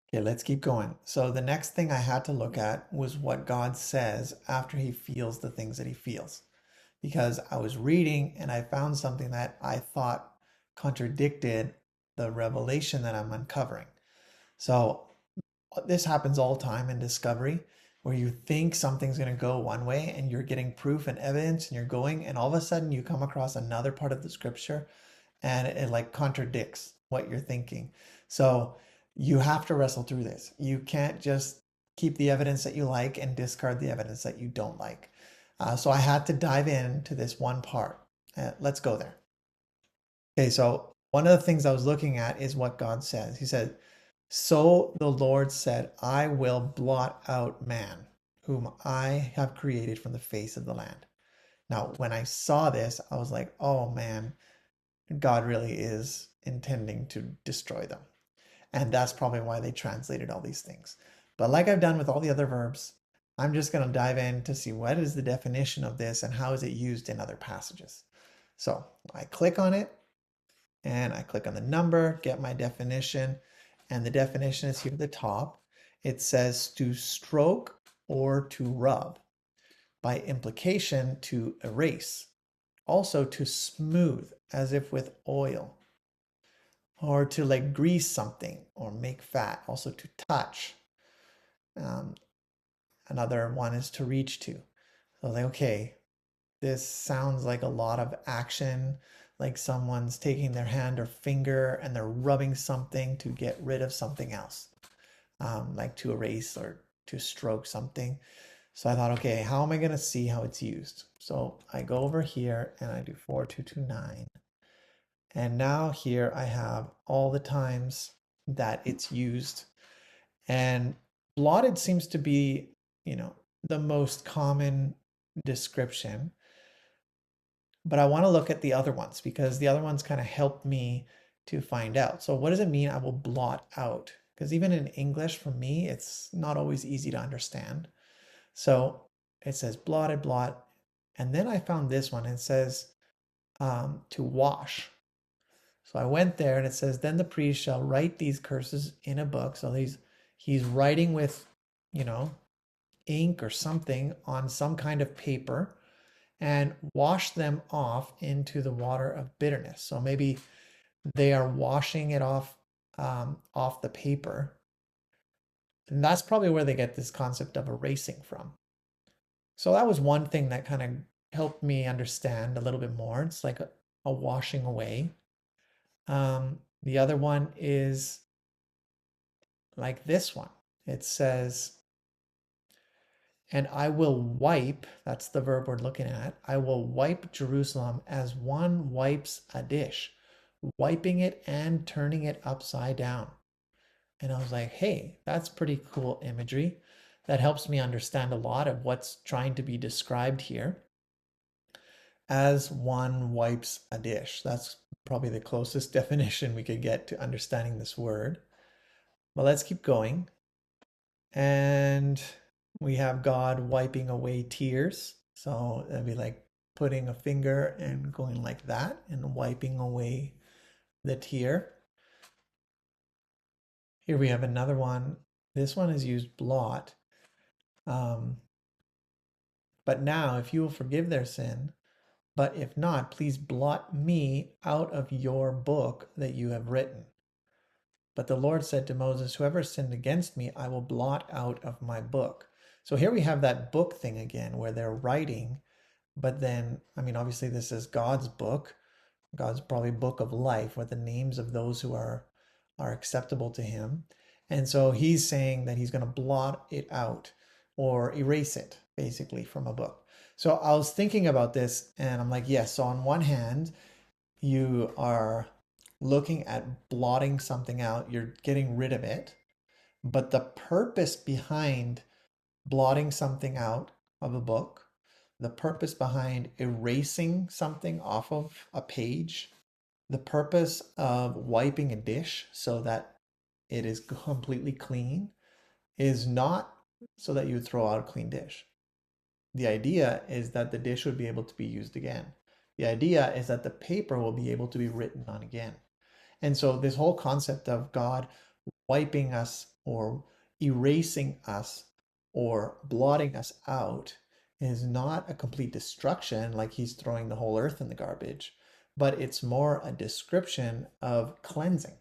Okay, let's keep going. So the next thing I had to look at was what God says after he feels the things that he feels. Because I was reading and I found something that I thought contradicted the revelation that I'm uncovering. So this happens all the time in discovery where you think something's going to go one way and you're getting proof and evidence and you're going, and all of a sudden you come across another part of the scripture and it like contradicts what you're thinking. So you have to wrestle through this. You can't just keep the evidence that you like and discard the evidence that you don't like. So I had to dive into this one part. Let's go there. Okay, so one of the things I was looking at is what God says. He said, "So the Lord said, I will blot out man, whom I have created from the face of the land." Now, when I saw this, I was like, oh man, God really is intending to destroy them. And that's probably why they translated all these things. But like I've done with all the other verbs, I'm just going to dive in to see what is the definition of this and how is it used in other passages. So I click on it and I click on the number, get my definition, and the definition is here at the top. It says to stroke or to rub, by implication to erase, also to smooth as if with oil, or to like grease something or make fat, also to touch. Um, Another one is to reach to. So like, okay, this sounds like a lot of action, like someone's taking their hand or finger and they're rubbing something to get rid of something else, like to erase or to stroke something. So I thought, okay, how am I going to see how it's used? So I go over here and I do 4229. And now here I have all the times that it's used. And blotted seems to be, the most common description. But I want to look at the other ones because the other ones kind of help me to find out. So what does it mean I will blot out? Because even in English, for me, it's not always easy to understand. So it says blotted, blot. And then I found this one. It says to wash. So I went there and it says, then the priest shall write these curses in a book. So he's writing with, you know, ink or something on some kind of paper and wash them off into the water of bitterness. So maybe they are washing it off the paper. And that's probably where they get this concept of erasing from. So that was one thing that kind of helped me understand a little bit more. It's like a washing away. The other one is like this one. It says, and I will wipe, that's the verb we're looking at, I will wipe Jerusalem as one wipes a dish, wiping it and turning it upside down. And I was like, hey, that's pretty cool imagery. That helps me understand a lot of what's trying to be described here. As one wipes a dish. That's probably the closest definition we could get to understanding this word. But let's keep going. And we have God wiping away tears. So that'd be like putting a finger and going like that and wiping away the tear. Here we have another one. This one is used blot. Um, but now, if you will forgive their sin, but if not, please blot me out of your book that you have written. But the Lord said to Moses, whoever sinned against me, I will blot out of my book. So here we have that book thing again, where they're writing, but then, I mean, obviously this is God's book, God's probably book of life, with the names of those who are acceptable to him. And so he's saying that he's going to blot it out or erase it basically from a book. So I was thinking about this and I'm like, yes, so on one hand, you are looking at blotting something out, you're getting rid of it, but the purpose behind blotting something out of a book, the purpose behind erasing something off of a page, the purpose of wiping a dish so that it is completely clean is not so that you throw out a clean dish. The idea is that the dish would be able to be used again. The idea is that the paper will be able to be written on again. And so this whole concept of God wiping us or erasing us or blotting us out is not a complete destruction, like he's throwing the whole earth in the garbage, but it's more a description of cleansing,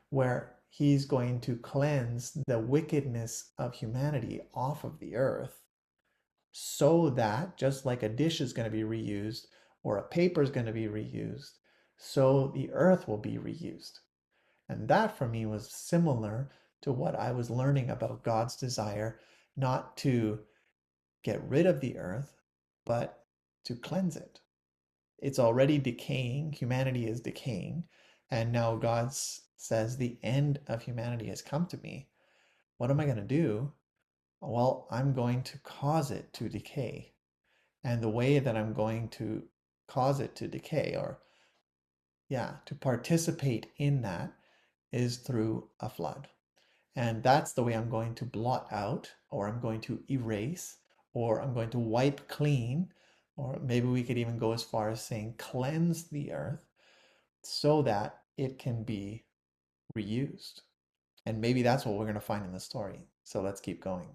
where he's going to cleanse the wickedness of humanity off of the earth so that just like a dish is going to be reused or a paper is going to be reused, so the earth will be reused. And that for me was similar to what I was learning about God's desire not to get rid of the earth, but to cleanse it. It's already decaying, humanity is decaying, and now God says the end of humanity has come to me. What am I going to do? Well, I'm going to cause it to decay. And the way that I'm going to cause it to decay, or yeah, to participate in that, is through a flood. And that's the way I'm going to blot out, or I'm going to erase, or I'm going to wipe clean, or maybe we could even go as far as saying cleanse the earth so that it can be reused. And maybe that's what we're going to find in the story. So let's keep going.